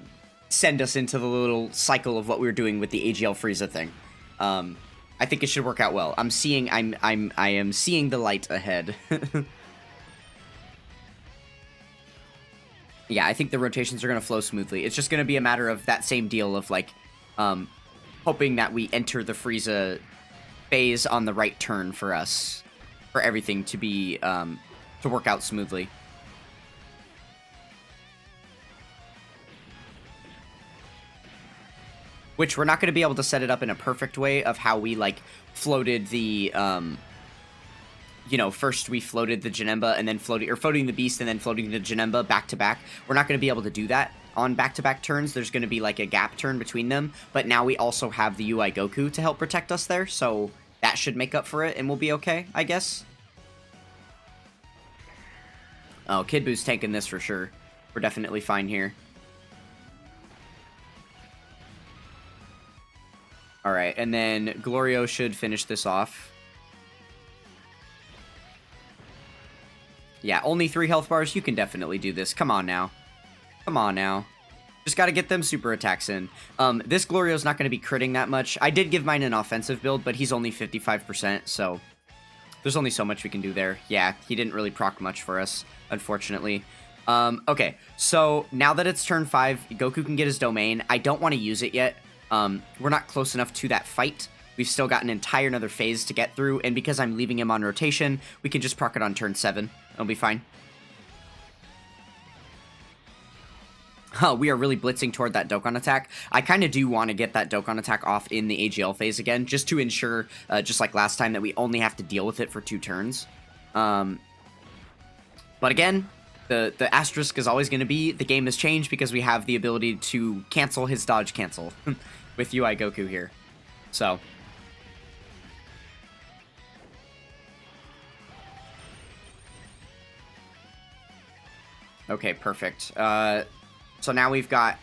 send us into the little cycle of what we were doing with the AGL Frieza thing. I think it should work out well. I am seeing the light ahead. Yeah, I think the rotations are going to flow smoothly. It's just going to be a matter of that same deal of, like, hoping that we enter the Frieza phase on the right turn for us, for everything to be, to work out smoothly. Which we're not going to be able to set it up in a perfect way of how we, like, floated the, you know, first we floated the Janemba and then floating the Beast and then floating the Janemba back to back. We're not going to be able to do that on back-to-back turns. There's going to be, like, a gap turn between them. But now we also have the UI Goku to help protect us there, so that should make up for it and we'll be okay, I guess. Oh, Kid Buu's tanking this for sure. We're definitely fine here. Alright, and then Glorio should finish this off. Yeah, only 3 health bars. You can definitely do this. Come on now. Come on now. Just gotta get them super attacks in. This Glorio's not gonna be critting that much. I did give mine an offensive build, but he's only 55%, so there's only so much we can do there. Yeah, he didn't really proc much for us, unfortunately. Okay, so now that it's turn 5, Goku can get his domain. I don't want to use it yet. We're not close enough to that fight. We've still got an entire another phase to get through, and because I'm leaving him on rotation, we can just proc it on turn 7. It'll be fine. We are really blitzing toward that Dokkan attack. I kind of do want to get that Dokkan attack off in the AGL phase again, just to ensure, just like last time, that we only have to deal with it for 2 turns. But again, the asterisk is always going to be, the game has changed because we have the ability to cancel his dodge cancel with UI Goku here. So okay, perfect. So now we've got...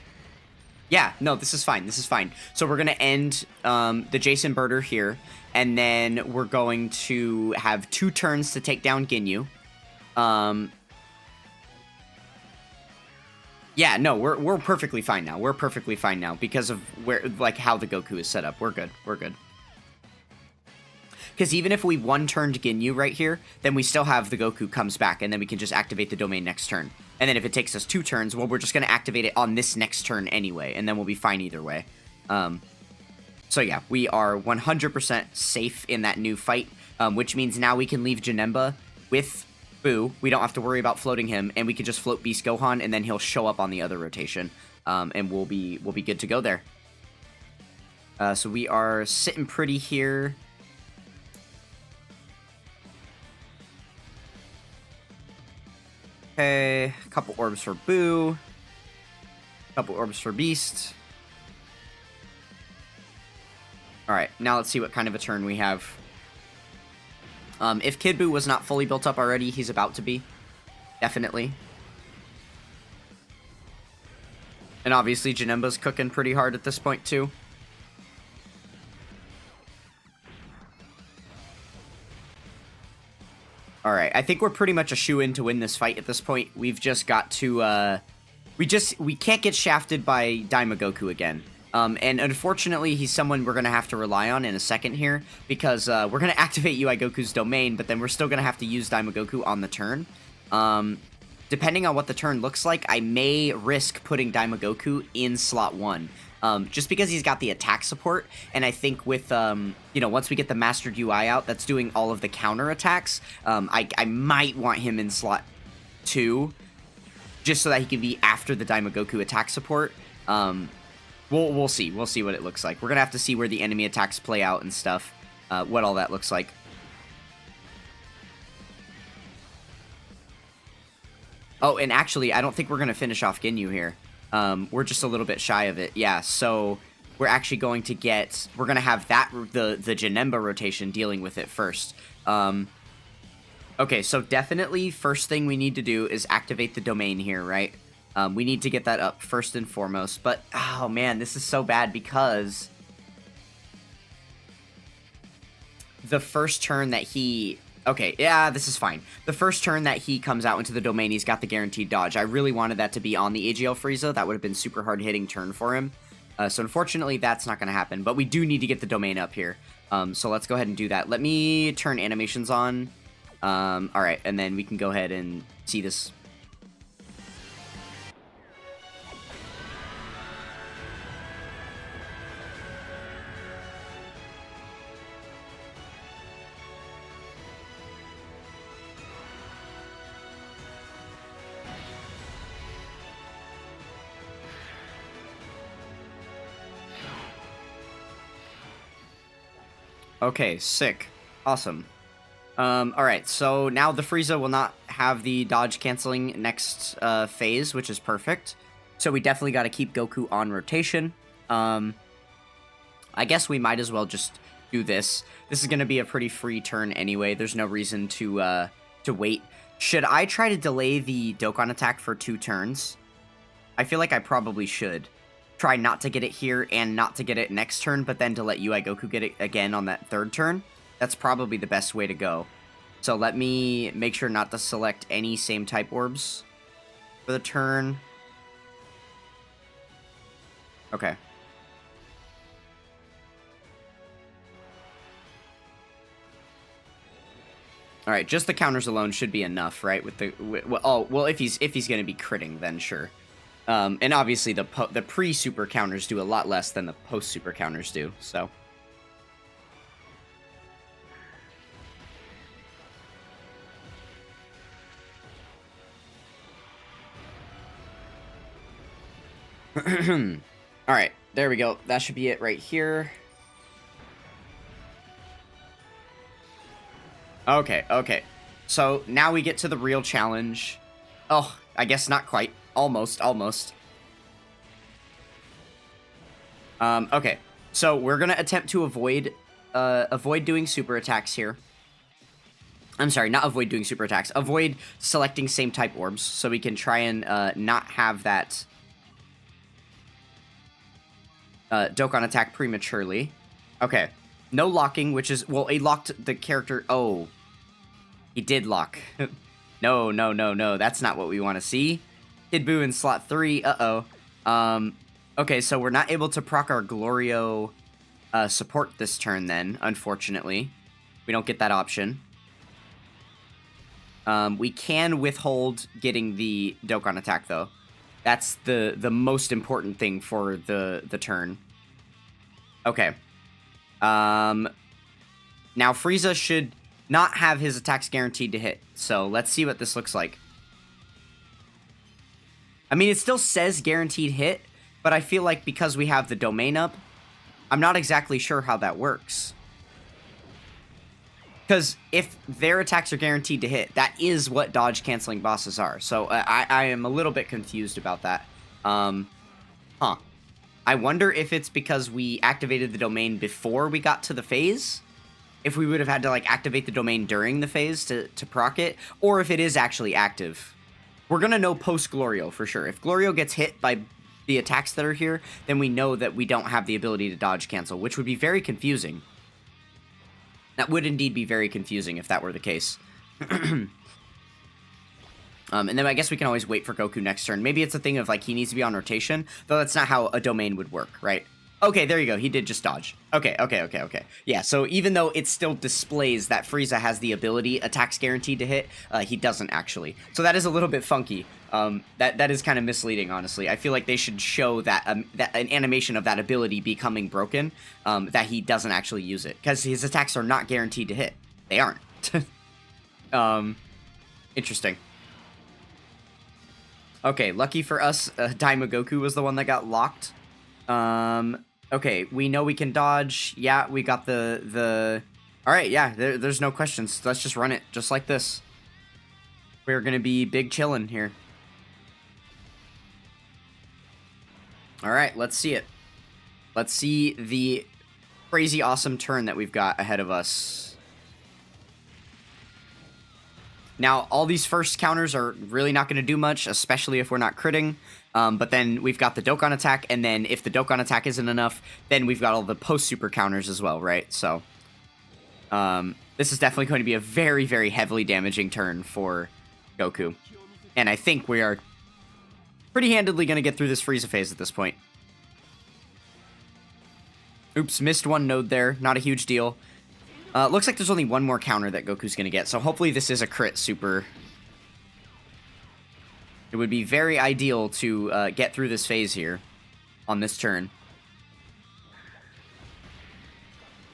Yeah, no, this is fine. This is fine. So we're going to end the Jason Birder here, and then we're going to have 2 turns to take down Ginyu. Yeah, no, we're perfectly fine now. We're perfectly fine now because of where, like, how the Goku is set up. We're good. We're good. Because even if we one-turned Ginyu right here, then we still have the Goku comes back, and then we can just activate the domain next turn. And then if it takes us 2 turns, well, we're just going to activate it on this next turn anyway, and then we'll be fine either way. So yeah, we are 100% safe in that new fight, which means now we can leave Janemba with Buu. We don't have to worry about floating him, and we can just float Beast Gohan, and then he'll show up on the other rotation, and we'll be good to go there. So we are sitting pretty here. Okay, a couple orbs for Buu, a couple orbs for Beast. Alright, now let's see what kind of a turn we have. If Kid Buu was not fully built up already, he's about to be. Definitely. And obviously, Janemba's cooking pretty hard at this point, too. Alright, I think we're pretty much a shoo-in to win this fight at this point. We've just got to, we can't get shafted by Daima Goku again. And unfortunately, he's someone we're going to have to rely on in a second here, because we're going to activate UI Goku's domain, but then we're still going to have to use Daima Goku on the turn. Depending on what the turn looks like, I may risk putting Daima Goku in slot 1. Just because he's got the attack support, and I think with, you know, once we get the Mastered UI out that's doing all of the counter attacks, I might want him in slot 2, just so that he can be after the Daima Goku attack support. We'll see. We'll see what it looks like. We're going to have to see where the enemy attacks play out and stuff, what all that looks like. Oh, and actually, I don't think we're going to finish off Ginyu here. We're just a little bit shy of it. Yeah, so we're actually going to get... We're going to have that the Janemba rotation dealing with it first. Okay, so definitely first thing we need to do is activate the domain here, right? We need to get that up first and foremost. But, oh man, this is so bad because the first turn that he... Okay, yeah, this is fine. The first turn that he comes out into the domain, he's got the guaranteed dodge. I really wanted that to be on the AGL Frieza. That would have been super hard-hitting turn for him. So unfortunately, that's not going to happen. But we do need to get the domain up here. So let's go ahead and do that. Let me turn animations on. Alright, and then we can go ahead and see this. Okay, sick. Awesome. Alright, so now the Frieza will not have the dodge canceling next phase, which is perfect. So we definitely got to keep Goku on rotation. I guess we might as well just do this. This is going to be a pretty free turn anyway. There's no reason to wait. Should I try to delay the Dokkan attack for 2 turns? I feel like I probably should. Try not to get it here and not to get it next turn, but then to let UI Goku get it again on that 3rd turn. That's probably the best way to go. So let me make sure not to select any same type orbs for the turn. Okay. All right, just the counters alone should be enough, right? With the well, if he's going to be critting, then sure. And obviously the pre-super counters do a lot less than the post-super counters do. So. All right, there we go. That should be it right here. Okay, okay. So now we get to the real challenge. Oh, I guess not quite. Almost. Okay. So we're gonna attempt to avoid doing super attacks here. I'm sorry, not avoid doing super attacks. Avoid selecting same type orbs, so we can try and not have that Dokkan attack prematurely. Okay. No locking, which is... Well, he locked the character... Oh. He did lock. No. That's not what we want to see. Kid Buu in slot 3. Uh-oh. Okay, so we're not able to proc our Glorio support this turn then, unfortunately. We don't get that option. We can withhold getting the Dokkan attack, though. That's the most important thing for the turn. Okay. Now Frieza should not have his attacks guaranteed to hit. So let's see what this looks like. I mean, it still says guaranteed hit, but I feel like because we have the domain up, I'm not exactly sure how that works. Because if their attacks are guaranteed to hit, that is what dodge canceling bosses are. So I am a little bit confused about that. I wonder if it's because we activated the domain before we got to the phase. If we would have had to like activate the domain during the phase to proc it. Or if it is actually active. We're going to know post Glorio for sure. If Glorio gets hit by the attacks that are here, then we know that we don't have the ability to dodge cancel, which would be very confusing. That would indeed be very confusing if that were the case. And then I guess we can always wait for Goku next turn. Maybe it's a thing of, like, he needs to be on rotation, though that's not how a domain would work, right? Okay, there you go. He did just dodge. Okay. Yeah, so even though it still displays that Frieza has the ability, attacks guaranteed to hit, he doesn't actually. So that is a little bit funky. That is kind of misleading, honestly. I feel like they should show that, that an animation of that ability becoming broken, that he doesn't actually use it. Because his attacks are not guaranteed to hit. They aren't. Interesting. Okay, lucky for us, Daima Goku was the one that got locked. Okay, we know we can dodge. Yeah, we got the... Alright, yeah, there's no questions. Let's just run it, just like this. We're gonna be big chillin' here. Alright, let's see it. Let's see the crazy awesome turn that we've got ahead of us. Now, all these first counters are really not going to do much, especially if we're not critting. But then we've got the Dokkan attack, and then if the Dokkan attack isn't enough, then we've got all the post-super counters as well, right? So, this is definitely going to be a very, very heavily damaging turn for Goku. And I think we are pretty handedly going to get through this Frieza phase at this point. Oops, missed one node there. Not a huge deal. Looks like there's only one more counter that Goku's going to get, so hopefully this is a crit super. It would be very ideal to get through this phase here on this turn.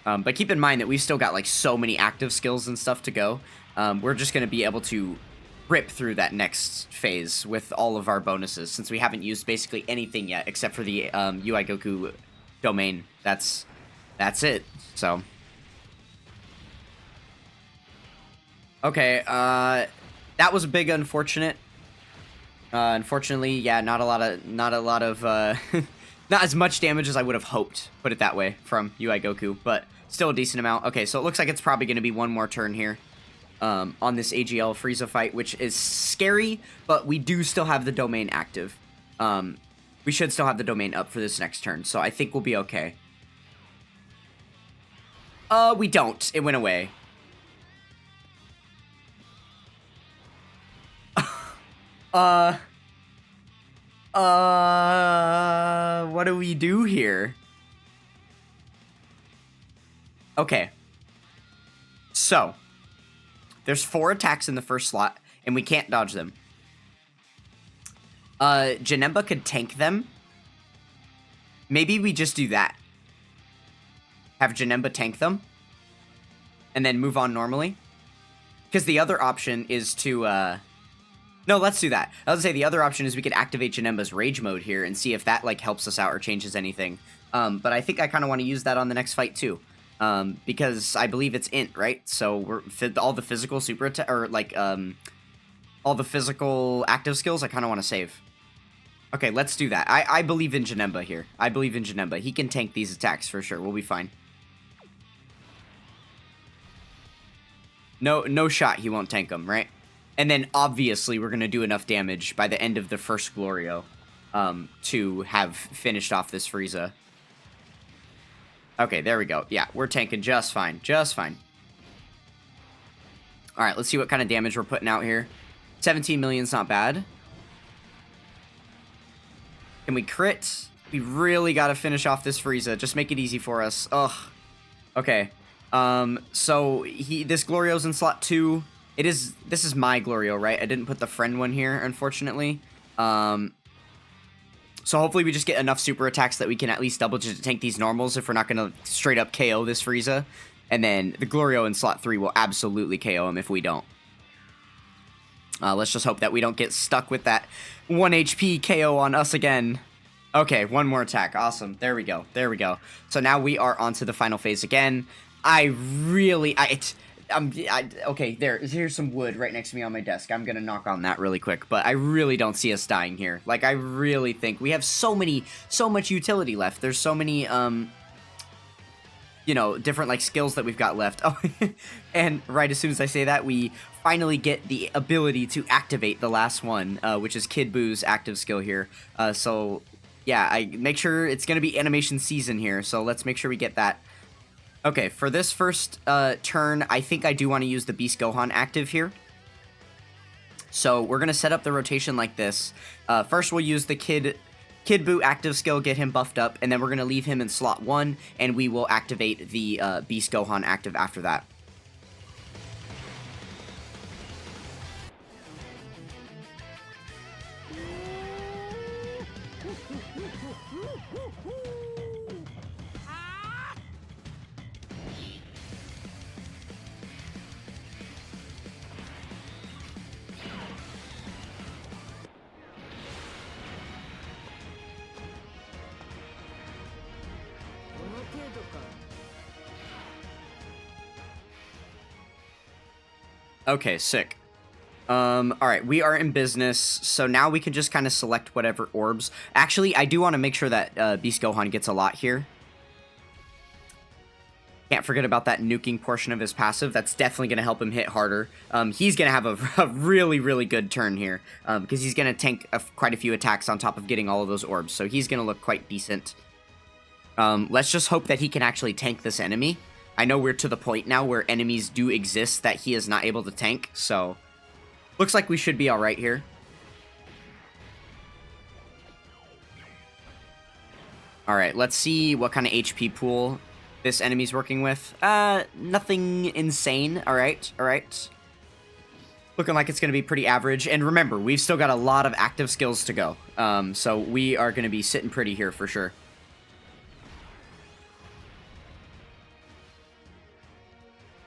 But keep in mind that we've still got like so many active skills and stuff to go. We're just going to be able to rip through that next phase with all of our bonuses, since we haven't used basically anything yet except for the UI Goku domain. That's it. So... Okay, that was a big unfortunate. Unfortunately, yeah, not a lot of, not as much damage as I would have hoped, put it that way, from UI Goku, but still a decent amount. Okay, so it looks like it's probably going to be one more turn here on this AGL Frieza fight, which is scary, but we do still have the domain active. We should still have the domain up for this next turn, so I think we'll be okay. We don't. It went away. What do we do here? Okay. So, there's 4 attacks in the first slot, and we can't dodge them. Janemba could tank them. Maybe we just do that. Have Janemba tank them, and then move on normally. Because the other option is to, no, let's do that. I was gonna say the other option is we could activate Janemba's Rage Mode here and see if that, like, helps us out or changes anything. But I think I kind of want to use that on the next fight, too. Because I believe it's int, right? So we're all the physical super attack, or, like, all the physical active skills I kind of want to save. Okay, let's do that. I believe in Janemba here. I believe in Janemba. He can tank these attacks for sure. We'll be fine. No shot he won't tank them, right? And then, obviously, we're going to do enough damage by the end of the first Glorio to have finished off this Frieza. Okay, there we go. Yeah, we're tanking just fine. Just fine. Alright, let's see what kind of damage we're putting out here. 17 million's not bad. Can we crit? We really got to finish off this Frieza. Just make it easy for us. Ugh. Okay. So, this Glorio's in slot 2. This is my Glorio, right? I didn't put the friend one here, unfortunately. So hopefully we just get enough super attacks that we can at least double tank these normals if we're not going to straight up KO this Frieza. And then the Glorio in slot 3 will absolutely KO him if we don't. Let's just hope that we don't get stuck with that 1 HP KO on us again. Okay, one more attack. Awesome. There we go. There we go. So now we are onto the final phase again. Okay, here's some wood right next to me on my desk. I'm gonna knock on that really quick, but I really don't see us dying here. Like, I really think we have so much utility left. There's so many, you know, different, like, skills that we've got left. Oh, and right as soon as I say that, we finally get the ability to activate the last one, which is Kid Boo's active skill here. So, yeah, I make sure it's gonna be animation season here, so let's make sure we get that. Okay, for this first turn, I think I do want to use the Beast Gohan active here. So we're going to set up the rotation like this. First, we'll use the Kid Buu active skill, get him buffed up, and then we're going to leave him in slot 1, and we will activate the Beast Gohan active after that. Okay, sick. Alright, we are in business, so now we can just kind of select whatever orbs. Actually, I do want to make sure that Beast Gohan gets a lot here. Can't forget about that nuking portion of his passive. That's definitely going to help him hit harder. He's going to have a really, really good turn here, because he's going to tank quite a few attacks on top of getting all of those orbs, so he's going to look quite decent. Let's just hope that he can actually tank this enemy. I know we're to the point now where enemies do exist that he is not able to tank, so looks like we should be alright here. Alright, let's see what kind of HP pool this enemy's working with. Nothing insane. Alright. Looking like it's going to be pretty average. And remember, we've still got a lot of active skills to go. So we are going to be sitting pretty here for sure.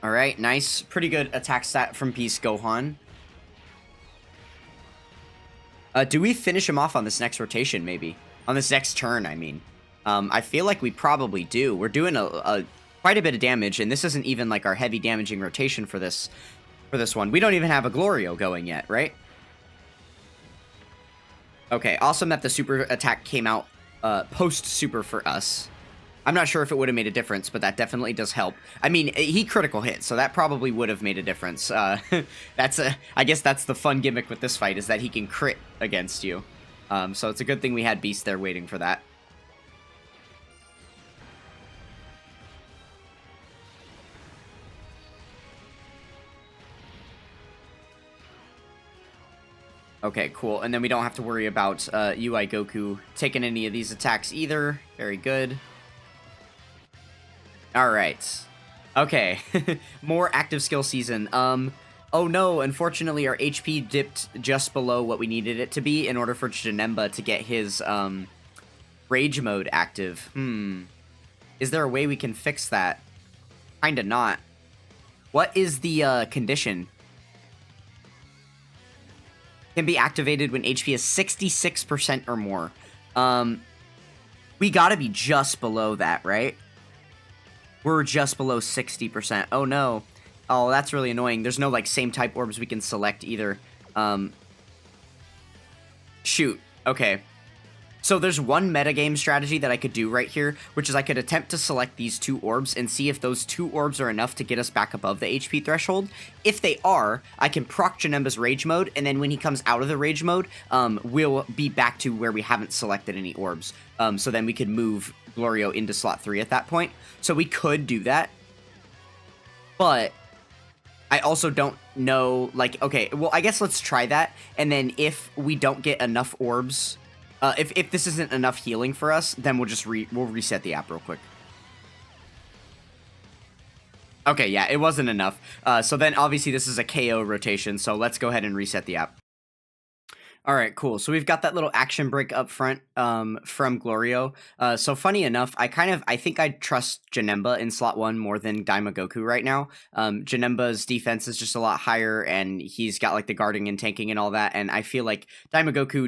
Alright, nice. Pretty good attack stat from Beast Gohan. Do we finish him off on this next rotation, maybe? On this next turn, I mean. I feel like we probably do. We're doing quite a bit of damage, and this isn't even like our heavy damaging rotation for this for this one. We don't even have a Glorio going yet, right? Okay, awesome that the super attack came out post-super for us. I'm not sure if it would have made a difference, but that definitely does help. I mean, he critical hit, so that probably would have made a difference. I guess that's the fun gimmick with this fight, is that he can crit against you. So it's a good thing we had Beast there waiting for that. Okay, cool. And then we don't have to worry about UI Goku taking any of these attacks either. Very good. Alright. Okay. More active skill season. Oh no, unfortunately our HP dipped just below what we needed it to be in order for Janemba to get his rage mode active. Is there a way we can fix that? Kinda not. What is the condition? Can be activated when HP is 66% or more. We gotta be just below that, right? We're just below 60%. Oh no. Oh, that's really annoying. There's no, like, same type orbs we can select either. Shoot. Okay. So there's one metagame strategy that I could do right here, which is I could attempt to select these two orbs and see if those two orbs are enough to get us back above the HP threshold. If they are, I can proc Janemba's rage mode, and then when he comes out of the rage mode, we'll be back to where we haven't selected any orbs. So then we could move Glorio into slot 3 at that point. So we could do that. But I also don't know, like, okay, well, I guess let's try that, and then if we don't get enough orbs, if this isn't enough healing for us, then we'll just we'll reset the app real quick. Okay, yeah, it wasn't enough. So then obviously this is a KO rotation, so let's go ahead and reset the app. All right, cool. So we've got that little action break up front from Glorio. So funny enough, I think I trust Janemba in slot 1 more than Daima Goku right now. Janemba's defense is just a lot higher, and he's got like the guarding and tanking and all that. And I feel like Daima Goku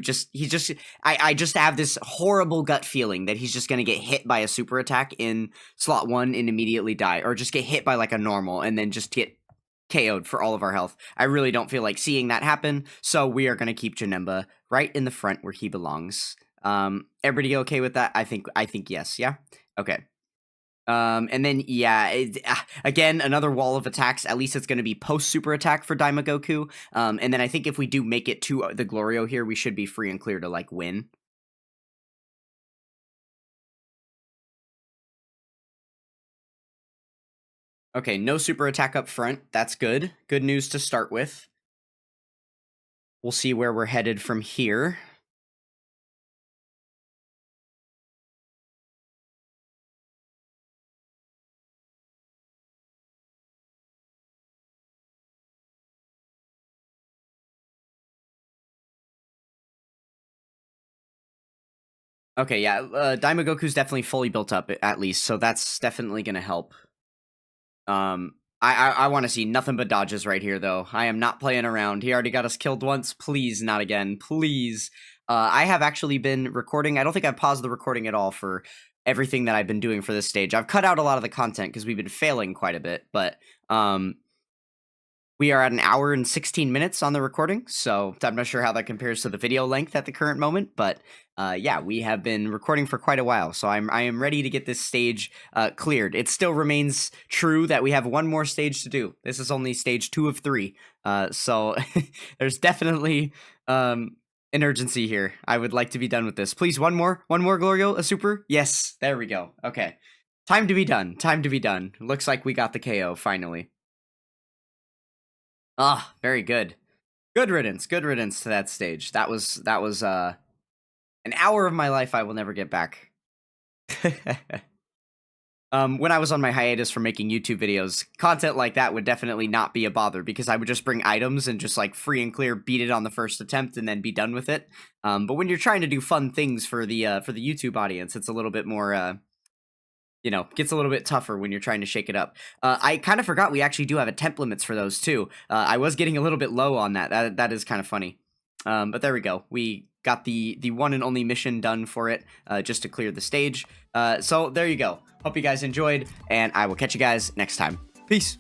I just have this horrible gut feeling that he's just gonna get hit by a super attack in slot 1 and immediately die, or just get hit by like a normal and then just get KO'd for all of our health. I really don't feel like seeing that happen, so we are going to keep Janemba right in the front where he belongs. Everybody okay with that? I think yes, yeah? Okay. And then, yeah, again, another wall of attacks. At least it's going to be post-super attack for Daima Goku. And then I think if we do make it to the Glorio here, we should be free and clear to, like, win. Okay, no super attack up front. That's good. Good news to start with. We'll see where we're headed from here. Okay, yeah, Daima Goku's definitely fully built up, at least, so that's definitely gonna help. I want to see nothing but dodges right here, though. I am not playing around. He already got us killed once. Please, not again. Please. I have actually been recording. I don't think I've paused the recording at all for everything that I've been doing for this stage. I've cut out a lot of the content because we've been failing quite a bit, but we are at 1 hour and 16 minutes on the recording, so I'm not sure how that compares to the video length at the current moment, but yeah, we have been recording for quite a while, so I am ready to get this stage cleared. It still remains true that we have one more stage to do. This is only stage 2 of 3, so there's definitely an urgency here. I would like to be done with this. Please, one more Glorio, a super? Yes, there we go. Okay, time to be done. Time to be done. Looks like we got the KO finally. Ah, very good. Good riddance to that stage. That was an hour of my life I will never get back. When I was on my hiatus from making YouTube videos, content like that would definitely not be a bother because I would just bring items and just like free and clear beat it on the first attempt and then be done with it. But when you're trying to do fun things for the YouTube audience, it's a little bit more gets a little bit tougher when you're trying to shake it up. I kind of forgot we actually do have attempt limits for those too. I was getting a little bit low on that. That is kind of funny. But there we go. We got the one and only mission done for it, just to clear the stage. So there you go. Hope you guys enjoyed, and I will catch you guys next time. Peace.